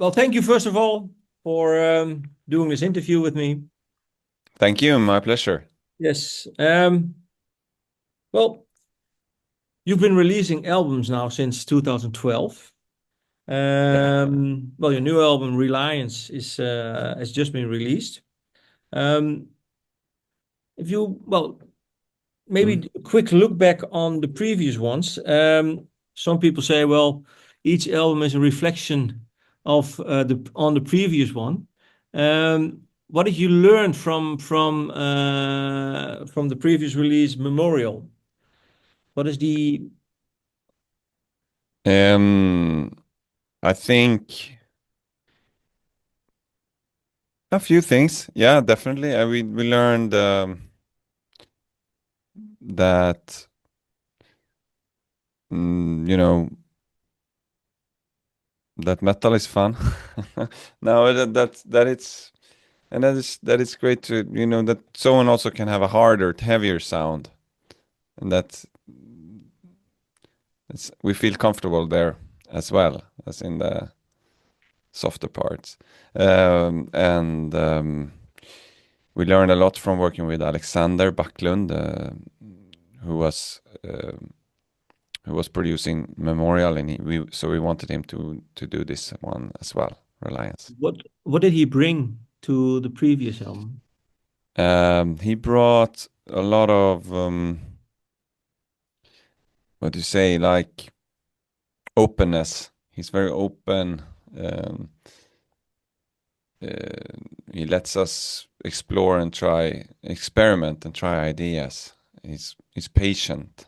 Well, thank you first of all for doing this interview with me. Thank you, my pleasure. Yes. Well, you've been releasing albums now since 2012. Yeah. Well, your new album Reliance is has just been released. Um, if you well, Mm. maybe a quick look back on the previous ones. Some people say, well, each album is a reflection of the previous one. What did you learn from the previous release, Memorial? What is the Um, I think a few things. Yeah, definitely. We learned that you know that metal is fun. No, that it's and that is great to that someone also can have a harder, heavier sound, and that we feel comfortable there as well as in the softer parts. And we learned a lot from working with Alexander Backlund, who was producing Memorial, and so we wanted him to do this one as well, Reliance. what did he bring to the previous album? He brought a lot of what do you say, like openness. He's very open. Um, he lets us explore and experiment and try ideas. He's patient.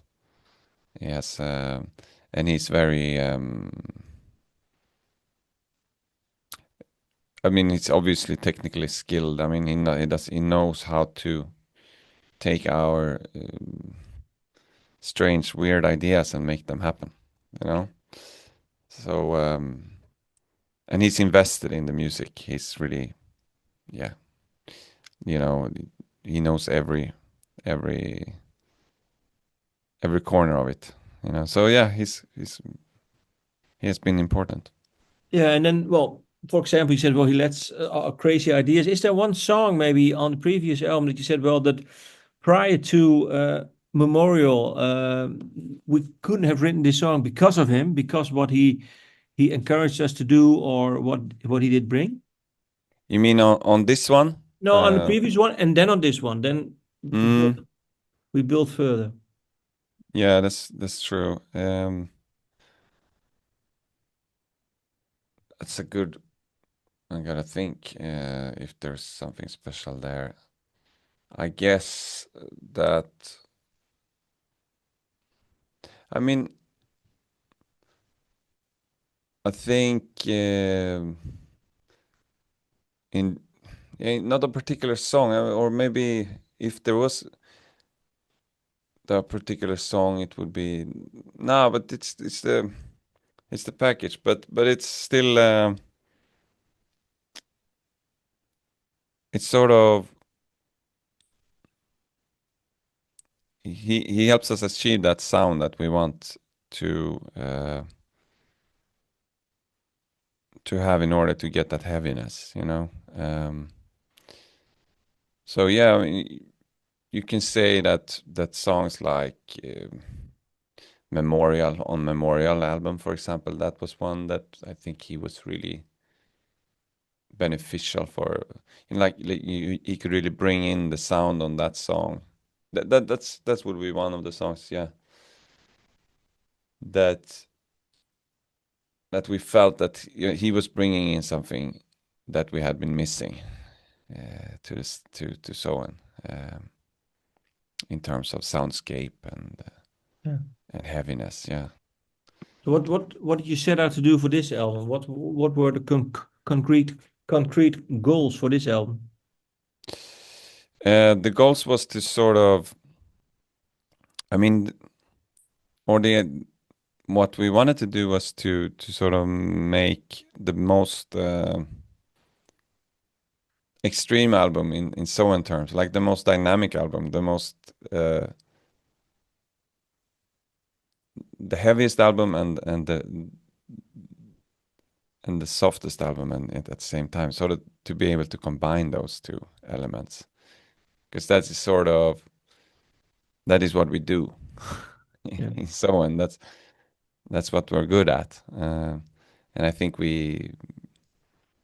Yes, and he's very. I mean, he's obviously technically skilled. I mean, he knows how to take our strange, weird ideas and make them happen. You know. So and he's invested in the music. He's really, yeah. You know, he knows every every corner of it. So yeah, he has been important. Yeah, and then, well, for example, you said, well, he lets crazy ideas. Is there one song maybe on the previous album that you said, well, that prior to Memorial, we couldn't have written this song because of him, because what he encouraged us to do, or what he did bring? You mean on this one? No, on the Uh, previous one, and then on this one, then mm, we built further. yeah, that's true. That's a good. I gotta think if there's something special there. I guess that. I mean, I think in not a particular song, or maybe if there was the particular song, it would be no, but it's the package, but it's still it's sort of he helps us achieve that sound that we want to have in order to get that heaviness. So yeah, I mean, you can say that songs like Memorial album, for example, that was one that I think he was really beneficial for. He could really bring in the sound on that song. That's would be one of the songs, yeah. That that we felt that he was bringing in something that we had been missing to SOEN, in terms of soundscape Yeah. and heaviness. Yeah. So what did you set out to do for this album? What were the concrete goals for this album? The goals was to sort of, I mean, or the what we wanted to do was to sort of make the most extreme album in SOEN terms, like the most dynamic album, the heaviest album, and and the softest album and at the same time, so that to be able to combine those two elements, because that's sort of that is what we do Yeah. in SOEN. That's what we're good at, and I think we're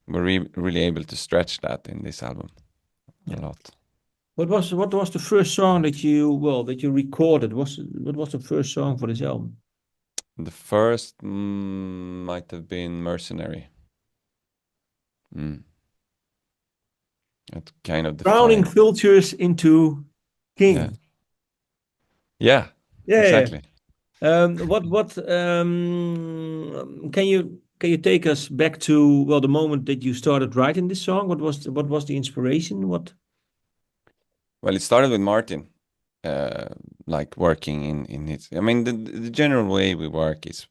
really able to stretch that in this album a Yeah. lot. What was the first song that you recorded? What was the first song for this album? The first might have been Mercenary. Mm. That kind of Crowning defined. Vultures into Yeah, King. yeah, Yeah, yeah, exactly. yeah. What can you take us back to the moment that you started writing this song? What was the inspiration? What? Well, it started with Martin, uh, like working in his. I mean, the general way we work is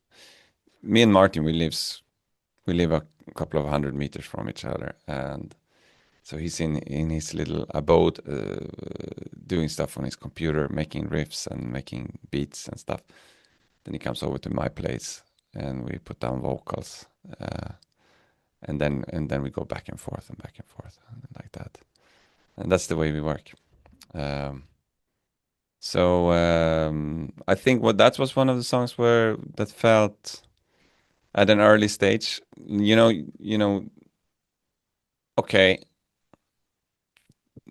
me and Martin. We live a couple of 100 meters from each other, and so he's in his little abode, doing stuff on his computer, making riffs and making beats and stuff. Then he comes over to my place, and we put down vocals, and then we go back and forth and back and forth and like that. And that's the way we work. Um, so I think that was one of the songs where that felt at an early stage. Okay,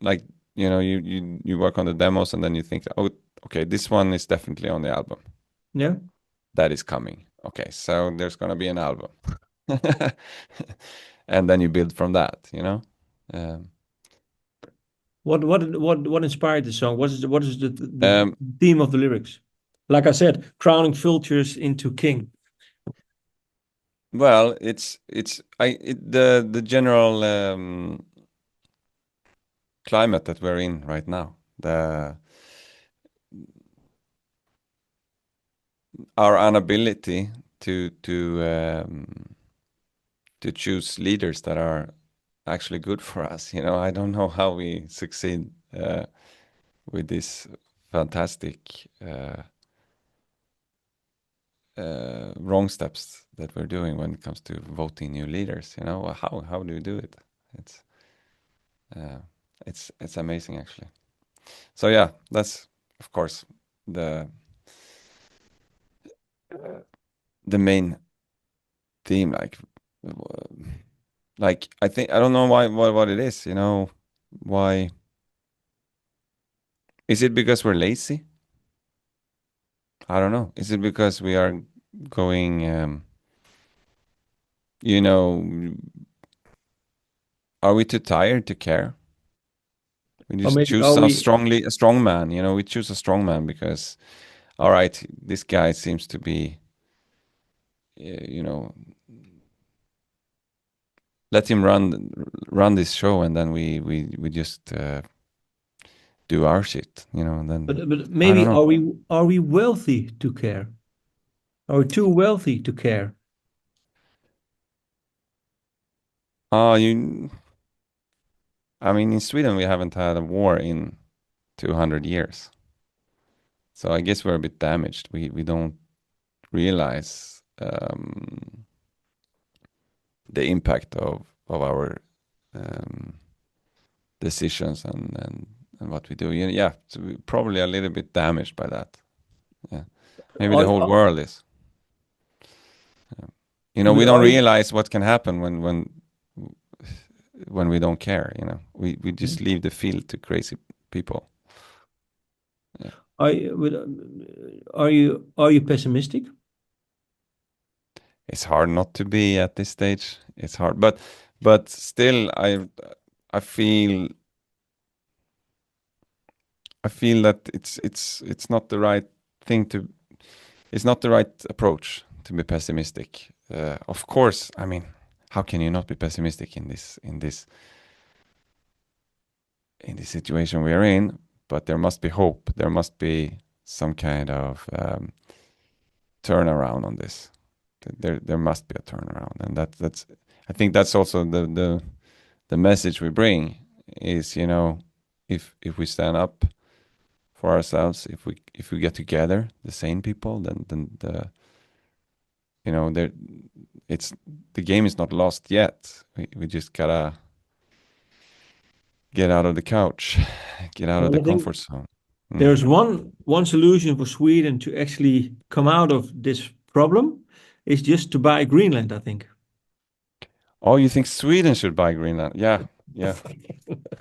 like you work on the demos and then you think, oh, okay, this one is definitely on the album. Yeah. That is coming. Okay, so there's gonna be an album, and then you build from that. Um, What inspired the song? What is the um, theme of the lyrics? Like I said, crowning vultures into king. well, the general climate that we're in right now. Our inability to choose leaders that are actually good for us. I don't know how we succeed with this fantastic wrong steps that we're doing when it comes to voting new leaders. How do we do it? It's uh, it's amazing actually. So yeah, that's of course the the main theme. Like I think I don't know why what it is. Why is it because we're lazy? I don't know. Is it because we are going? You know, are we too tired to care? We Or just maybe choose are we? a strong man. We choose a strong man because, all right, this guy seems to be, you know, let him run this show, and then we just do our shit. And then But I don't maybe know. are we wealthy to care? Are we too wealthy to care? You. I mean, in Sweden we haven't had a war in 200 years, so I guess we're a bit damaged. We don't realize the impact of our um, decisions and what we do. Yeah, so we're probably a little bit damaged by that. Yeah, maybe the Are, whole are- world is. but We don't are you? realize what can happen when we don't care. We just leave the field to crazy people. Yeah. Are you pessimistic? It's hard not to be at this stage. It's hard, but still, I feel that it's not the right thing to. It's not the right approach to be pessimistic. Of course, I mean, how can you not be pessimistic in this situation we are in? But there must be hope. There must be some kind of turnaround on this. There must be a turnaround, and that's. I think that's also the message we bring is if we stand up for ourselves, if we get together, the sane people, then there it's the game is not lost yet. We just gotta get out of the couch, get out of Well, the I think comfort zone. there's one solution for Sweden to actually come out of this problem is just to buy Greenland, I think. Oh, you think Sweden should buy Greenland? Yeah, yeah.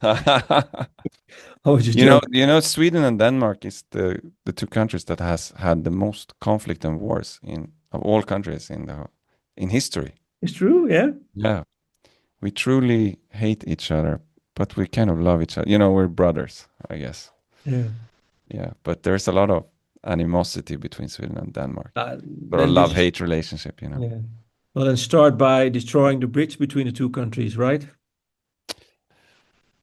I was just joking. Sweden and Denmark is the two countries that has had the most conflict and wars in of all countries in history. It's true, yeah. Yeah, we truly hate each other, but we kind of love each other. We're brothers, I guess. Yeah. Yeah, but there's a lot of animosity between Sweden and Denmark. Sort of Then just love-hate relationship. yeah. Well, then start by destroying the bridge between the two countries, right?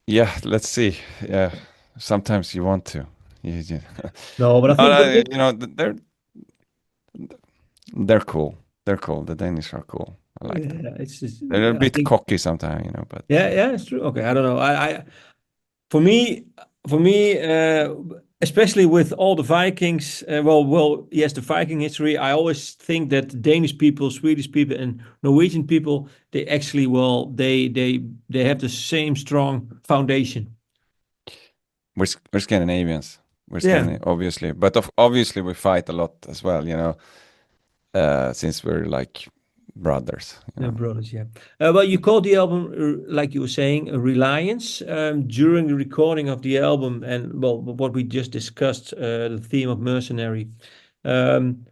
Yeah, let's see. Yeah, sometimes you want to. No, but I No, think no, they're cool. They're cool. The Danish are cool. I like them. yeah, it's just, They're a I bit think cocky sometimes, but yeah, yeah, it's true. Okay, I don't know. For me, for me, especially with all the Vikings, yes, the Viking history. I always think that Danish people, Swedish people, and Norwegian people, they actually, they have the same strong foundation. we're Scandinavians. We're Yeah, Scandinavian, obviously, but obviously we fight a lot as well. Since we're like brothers. they're brothers. Yeah. Well, you called the album, like you were saying, a Reliance. During the recording of the album, and well, what we just discussed, the theme of Mercenary. Um,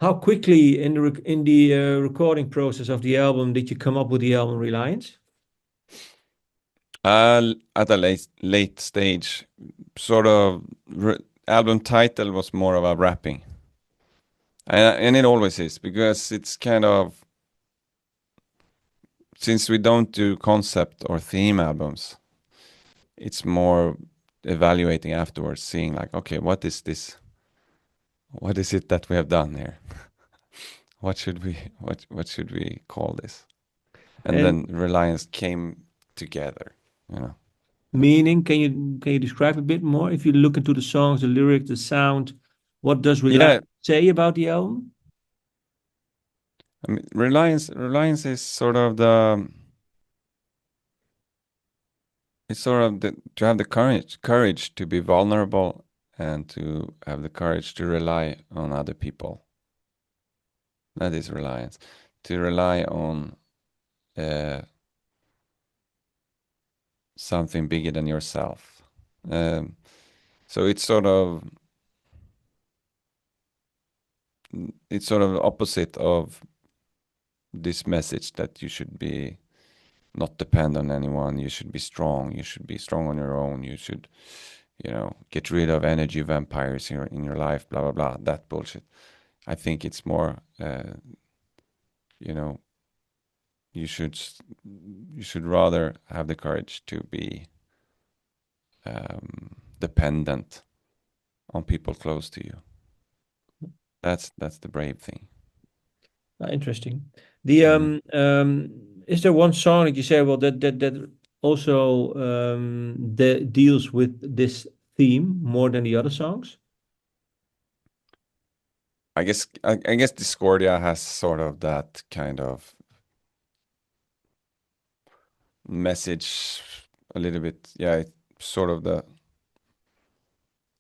How quickly in the recording process of the album did you come up with the album Reliance? At a late stage, sort of album title was more of a rapping, and it always is because it's kind of since we don't do concept or theme albums, it's more evaluating afterwards, seeing like, okay, what is this? What is it that we have done here? What should we call this? And And then Reliance came together, you know. meaning, can you describe a bit more? If you look into the songs, the lyrics, the sound, what does Reliance Yeah, say about the album? I mean, Reliance is sort of to have the courage to be vulnerable and to have the courage to rely on other people. That is Reliance. To rely on uh, something bigger than yourself. Um, so it's sort of opposite of this message that you should be not depend on anyone. You should be strong. You should be strong on your own. You should, get rid of energy vampires in your life. Blah blah blah. That bullshit. I think it's more, you know, you should you should rather have the courage to be dependent on people close to you. That's the brave thing. Interesting. The Mm. is there one song that you say, well, that also that deals with this theme more than the other songs? I guess Discordia has sort of that kind of message a little bit. Yeah, it's sort of the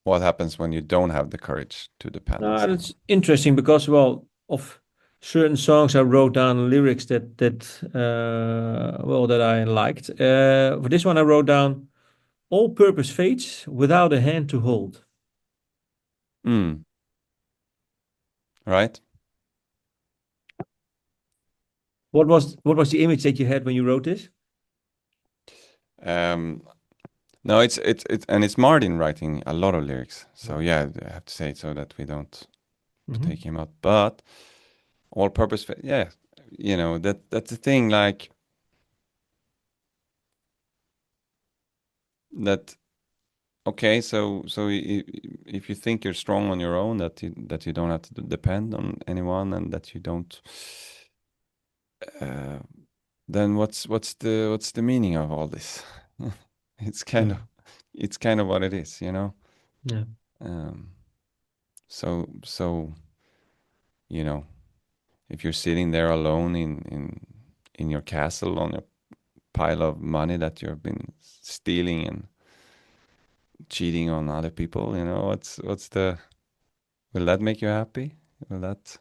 what happens when you don't have the courage to depend on someone. That's interesting because, well, of certain songs I wrote down lyrics that I liked. For this one I wrote down all purpose fades without a hand to hold. Mm, right? What was the image that you had when you wrote this? Um, no, it's Martin writing a lot of lyrics. So yeah, I have to say it so that we don't take Hmm. him out. But all purpose, yeah, that's the thing. Like that. Okay, so if you think you're strong on your own, that you don't have to depend on anyone, and that you don't, uh, then what's the meaning of all this? It's kind Yeah. of it's kind of what it is. Yeah. Um, so you know, if you're sitting there alone in your castle on your pile of money that you've been stealing and cheating on other people. You know, what's the will that make you happy? Will that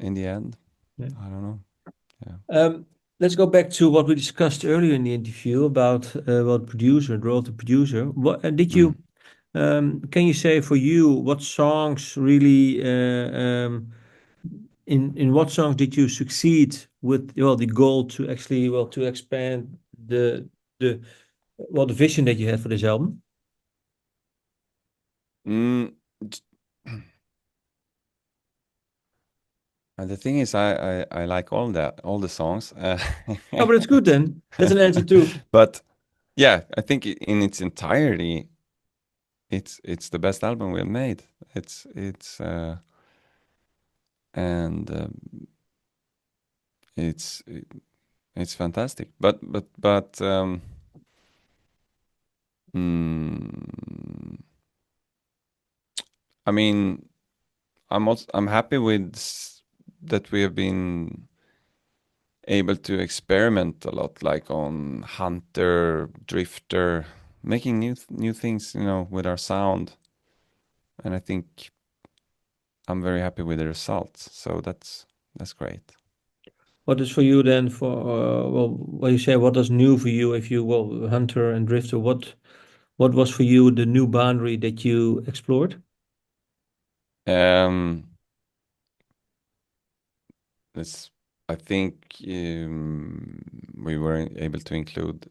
in the end? Yeah. I don't know. Yeah. Let's go back to what we discussed earlier in the interview about producer, the role of the producer. What did you Mm. can you say for you what songs really in what songs did you succeed with the goal to actually to expand the the vision that you had for this album? Mm. And the thing is, I like all the songs, Oh, but it's good then. That's an answer too. but yeah, I think in its entirety, it's the best album we've made. It's and it's it's fantastic. But mm, I mean, I'm happy with that we have been able to experiment a lot, like on Hunter, Drifter, making new things, you know, with our sound. And I think I'm very happy with the results. So that's great. What is for you then for what you say what is new for you if you Hunter and Drifter, what was for you the new boundary that you explored? Um, this I think we were able to include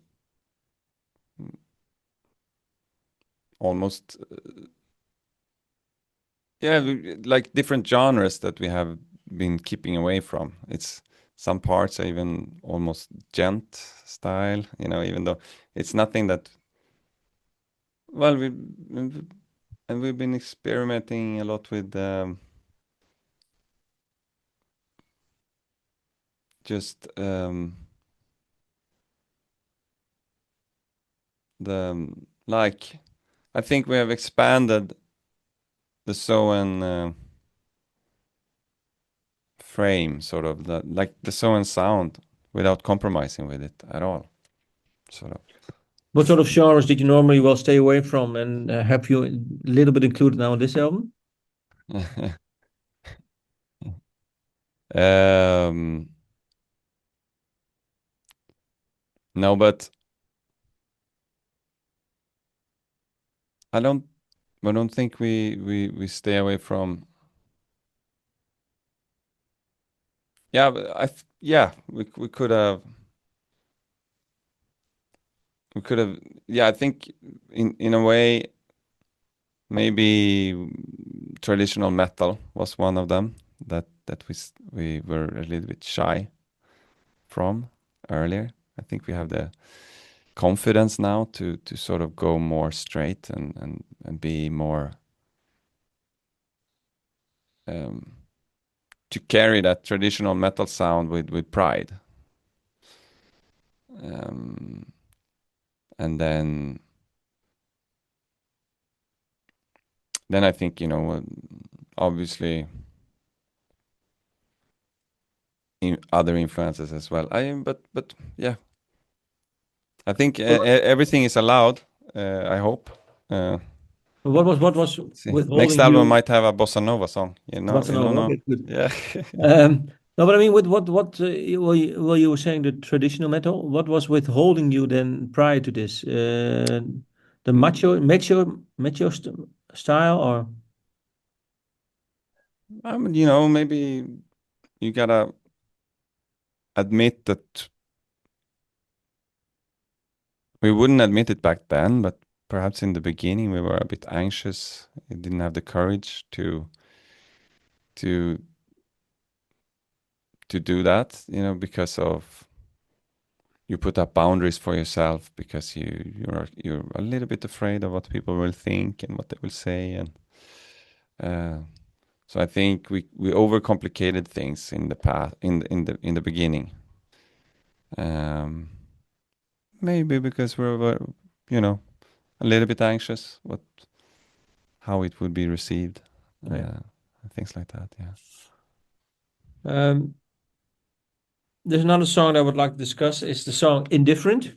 almost yeah, like different genres that we have been keeping away from. It's some parts are even almost gent style, you know, even though it's nothing that well we and we've been experimenting a lot with just the like I think we have expanded the SOEN frame, sort of like the SOEN sound, without compromising with it at all, sort of. What sort of genres did you normally stay away from, and have you a little bit included now on this album? um, no, but I don't. I don't think we stay away from. Yeah, but yeah, we could have. We could have. Yeah, I think in a way, maybe traditional metal was one of them that we were a little bit shy from earlier. I think we have the confidence now to sort of go more straight and be more um, to carry that traditional metal sound with pride. Um, and then I think, you know, obviously other influences as well. But yeah, I think everything is allowed. I hope. Uh, What was see, next withholding album you? might have a bossa nova song. What's You don't another? know. Okay, good. Yeah. No, but I mean, with you were saying the traditional metal. What was withholding you then prior to this? The macho style, or You know, maybe you gotta admit that we wouldn't admit it back then, but perhaps in the beginning we were a bit anxious. We didn't have the courage to to do that, you know, because of you put up boundaries for yourself because you're a little bit afraid of what people will think and what they will say, and uh, so I think we overcomplicated things in the past in the beginning. Um, Maybe because we were, you know, a little bit anxious what how it would be received, yeah. and things like that. Yeah. Um, there's another song that I would like to discuss. It's the song "Indifferent,"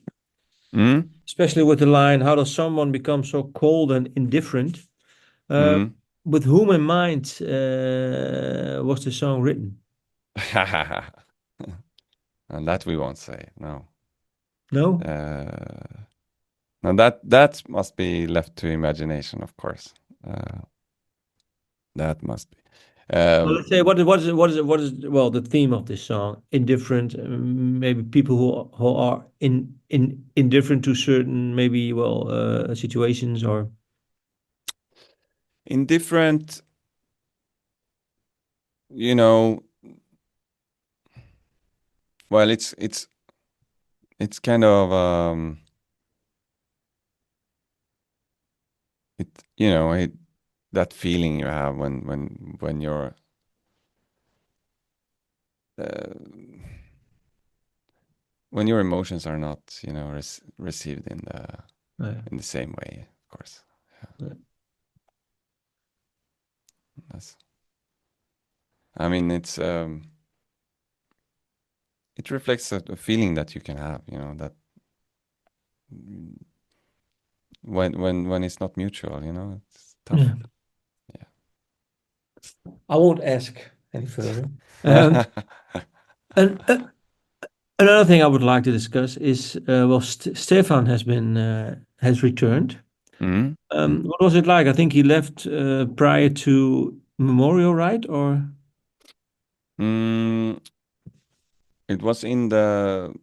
Mm? especially with the line, "How does someone become so cold and indifferent?" Uh, Mm? with whom in mind was the song written? And that we won't say. No. No. No, that must be left to imagination, of course. Uh, that must be. Well, let's say what is well the theme of this song? Indifferent, maybe people who are indifferent to certain maybe situations or In different, you know, well, it's kind of it that feeling you have when uh, when your emotions are not received uh, in the same way, of course. uh, That's, I mean, it reflects a feeling that you can have, that when it's not mutual, it's tough. yeah. Yeah. I won't ask any further. Um, and another thing I would like to discuss is Stefan has returned. Mm. Mm. What was it like? I think he left prior to Memorial, right? Or Mm, it was in the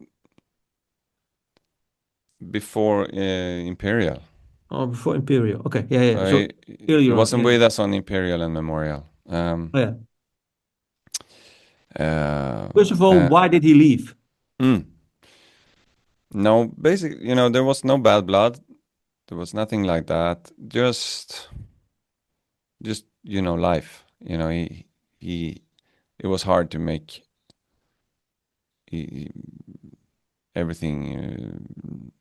before Imperial. before Imperial? Okay, yeah, yeah. So He earlier on, wasn't yeah. with us on Imperial and Memorial. Oh, yeah. Uh, First of all, uh, why did he leave? mm. No, basically, there was no bad blood. There was nothing like that. Just life. He it was hard to make he, everything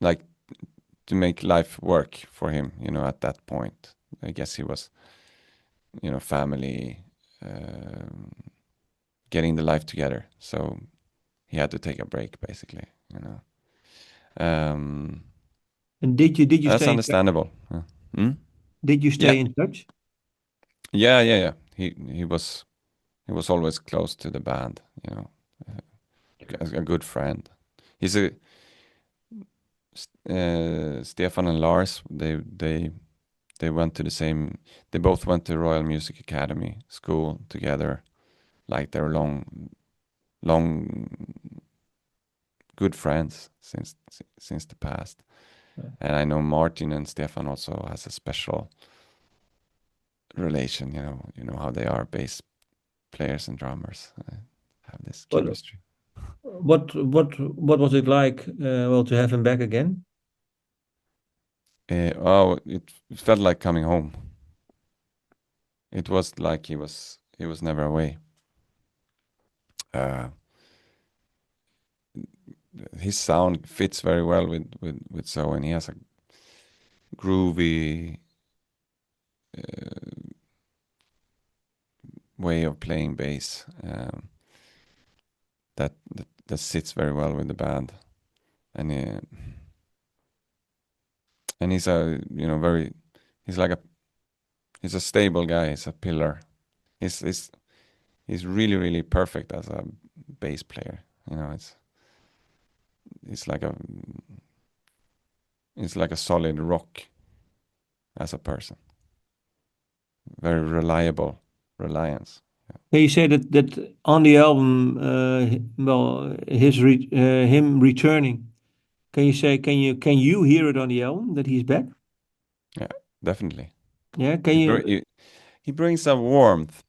like to make life work for him. At that point, I guess he was family, getting the life together. So he had to take a break, basically. Um, And did you that's stay in touch? understandable. Hmm? Did you Yeah, stay in touch? yeah, yeah, yeah. He was always close to the band. A good friend. He's a Stefan and Lars. They went to the same. They both went to Royal Music Academy school together. Like they're long good friends since the past. And I know Martin and Stefan also has a special relation. How they are bass players and drummers. Have this What chemistry. what was it like? To have him back again. It felt like coming home. It was like he was never away. Uh, his sound fits very well with SOEN. He has a groovy way of playing bass that sits very well with the band, and he's a very he's like a he's a stable guy. He's a pillar. He's really really perfect as a bass player. It's like a it's like a solid rock as a person. Very reliable. Reliance. Can you say that on the album, him returning? Can you say can you hear it on the album that he's back? Yeah, definitely. Yeah. Can He, br- you? he, he brings a warmth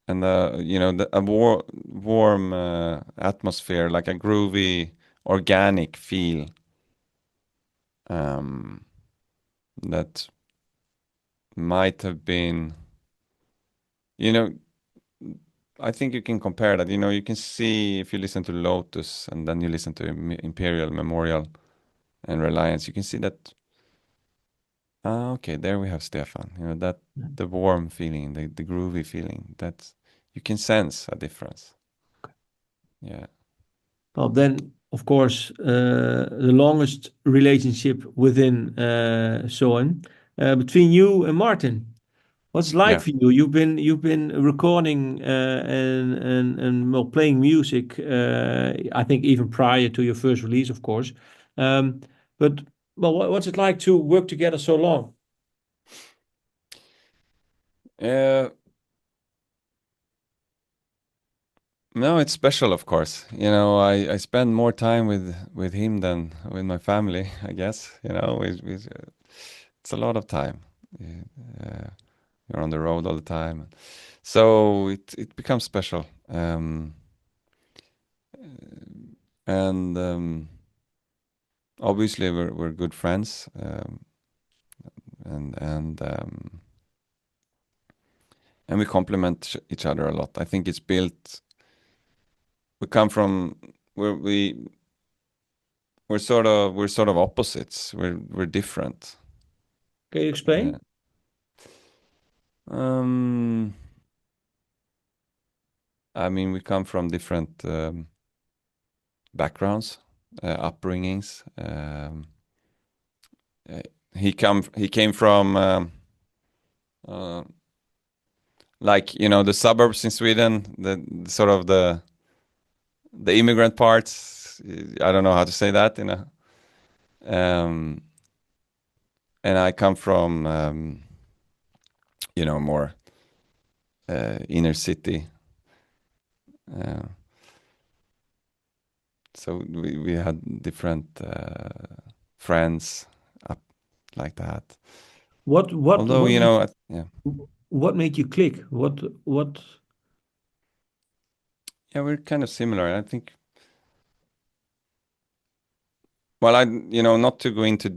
and a warm atmosphere, like a groovy, organic feel um, that might have been, you know, I think you can compare that. You can see if you listen to Lotus and then you listen to Imperial, Memorial, and Reliance, you can see that. Okay, there we have Stefan. That the warm feeling, the groovy feeling. That you can sense a difference. Yeah. Well, then, of course, the longest relationship within SOEN between you and Martin. What's it like Yeah. for you? You've been recording and well playing music. I think even prior to your first release, of course. Um, but well, what's it like to work together so long? Uh, no, it's special, of course. You know, I spend more time with him than with my family, I guess. You know, it's a lot of time. Uh, you're on the road all the time, so it becomes special. And obviously we're good friends, and and we complement each other a lot. I think it's built. We come from where we're sort of opposites. We're different. Can you Uh, explain? um, I mean, we come from different backgrounds, upbringings. Uh, he came from uh, like the suburbs in Sweden, the sort of the immigrant parts. I don't know how to say that, Um, and I come from more inner city. Uh, so we had different friends up like that. What what Although what made yeah, what made you click? What? yeah, we're kind of similar. I think. Well, not to go into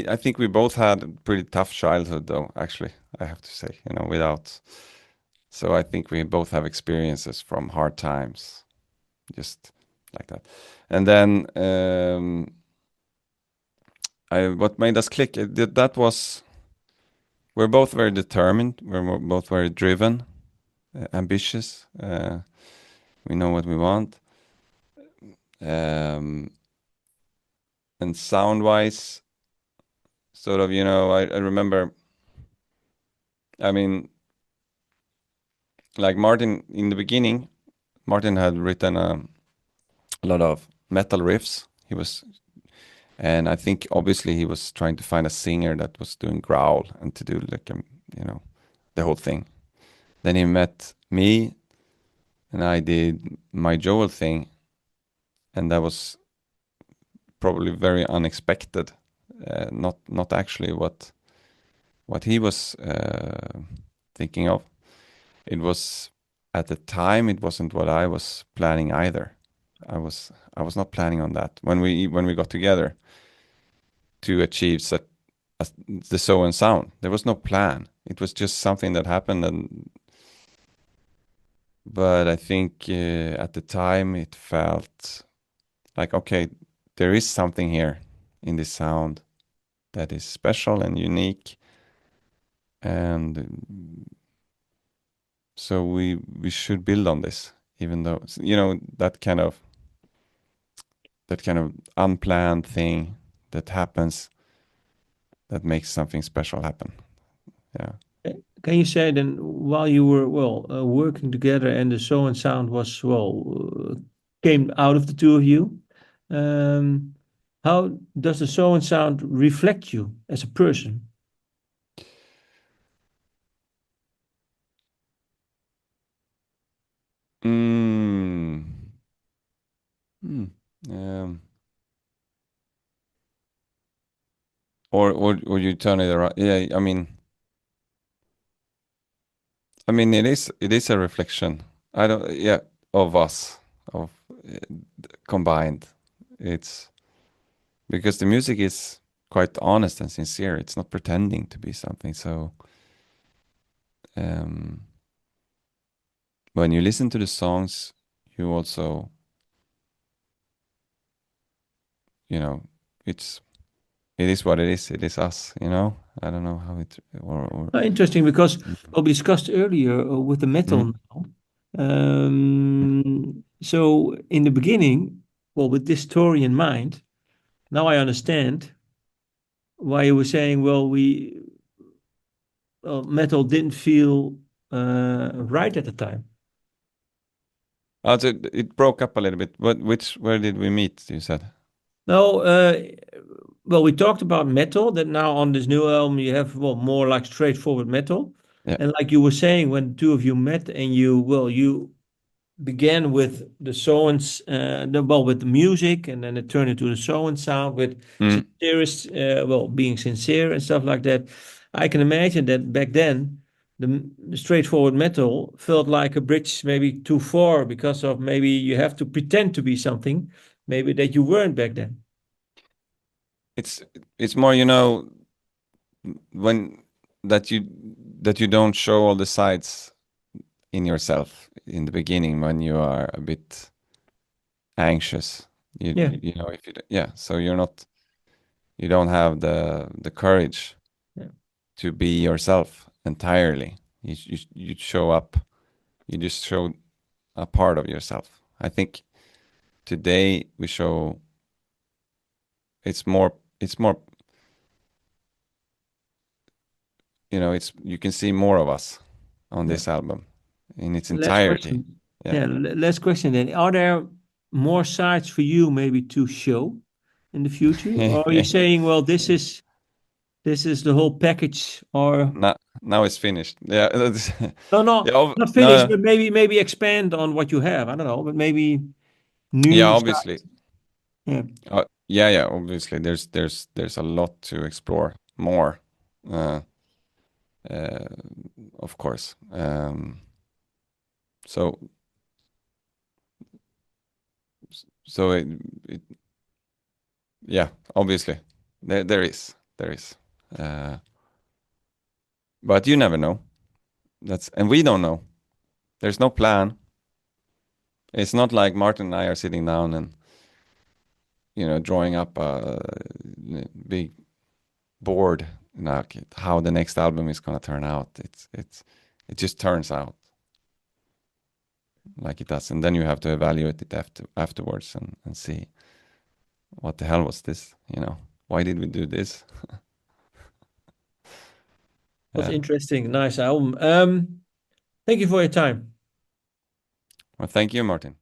I think we both had a pretty tough childhood, though. Actually, I have to say, without. So I think we both have experiences from hard times, just like that. And then what made us click? That was we're both very determined. Both very driven, ambitious. We know what we want. Um, and sound wise, sort of, I remember. I mean, like Martin in the beginning, Martin had written a lot of metal riffs. And I think obviously he was trying to find a singer that was doing growl and to do like the whole thing. Then he met me, and I did my Joel thing, and that was probably very unexpected. Not actually what he was thinking of. It was at the time it wasn't what I was planning either. I was not planning on that when we got together to achieve the SOEN sound. There was no plan. It was just something that happened, but I think at the time it felt like, okay, there is something here in this sound that is special and unique, and so we should build on this, even though that kind of unplanned thing that happens that makes something special happen. Yeah. Can you say then, while you were well working together and the show and sound was came out of the two of you, um, how does the show and sound reflect you as a person? Mm. Hmm. Um, or you turn it around. Yeah, I mean it is a reflection. I don't yeah of us of uh, combined. It's because the music is quite honest and sincere. It's not pretending to be something. So um, when you listen to the songs, you also you know it's it is what it is. It is us. I don't know how it or Interesting, because what we discussed earlier with the metal mm, now, so in the beginning, well, with this story in mind, now I understand why you were saying, well, metal didn't feel right at the time. So it broke up a little bit. Where did we meet? You said. No, well, we talked about metal, that now on this new album you have, well, more like straightforward metal. Yeah. And like you were saying, when the two of you met and you began with the SOENs, with the music, and then it turned into the SOEN sound with Mm. sincerest, being sincere and stuff like that. I can imagine that back then, the straightforward metal felt like a bridge maybe too far because of maybe you have to pretend to be something, maybe that you weren't back then. It's it's more, when that you don't show all the sides in yourself in the beginning when you are a bit anxious. Yeah, If yeah, so you don't have the courage yeah, to be yourself entirely. You show up. You just show a part of yourself. I think today we show it's more it's you can see more of us on yeah. this album in its Last entirety. question. Yeah. Yeah, last question then. Are there more sides for you maybe to show in the future? Or are you saying, well, this is the whole package, or Now it's finished. Yeah. no, no, Yeah, not finished, no, but maybe expand on what you have. I don't know, but maybe yeah, new obviously. sides. Yeah. Yeah, obviously there's a lot to explore more. Uh, uh, of course. So so it yeah, obviously there is. Uh, but you never know. And we don't know. There's no plan. It's not like Martin and I are sitting down and drawing up a big board, like how the next album is gonna turn out. It just turns out like it does, and then you have to evaluate it afterwards and see what the hell was this. Why did we do this? Was Yeah. interesting. Nice album. Thank you for your time. Well, thank you, Martin.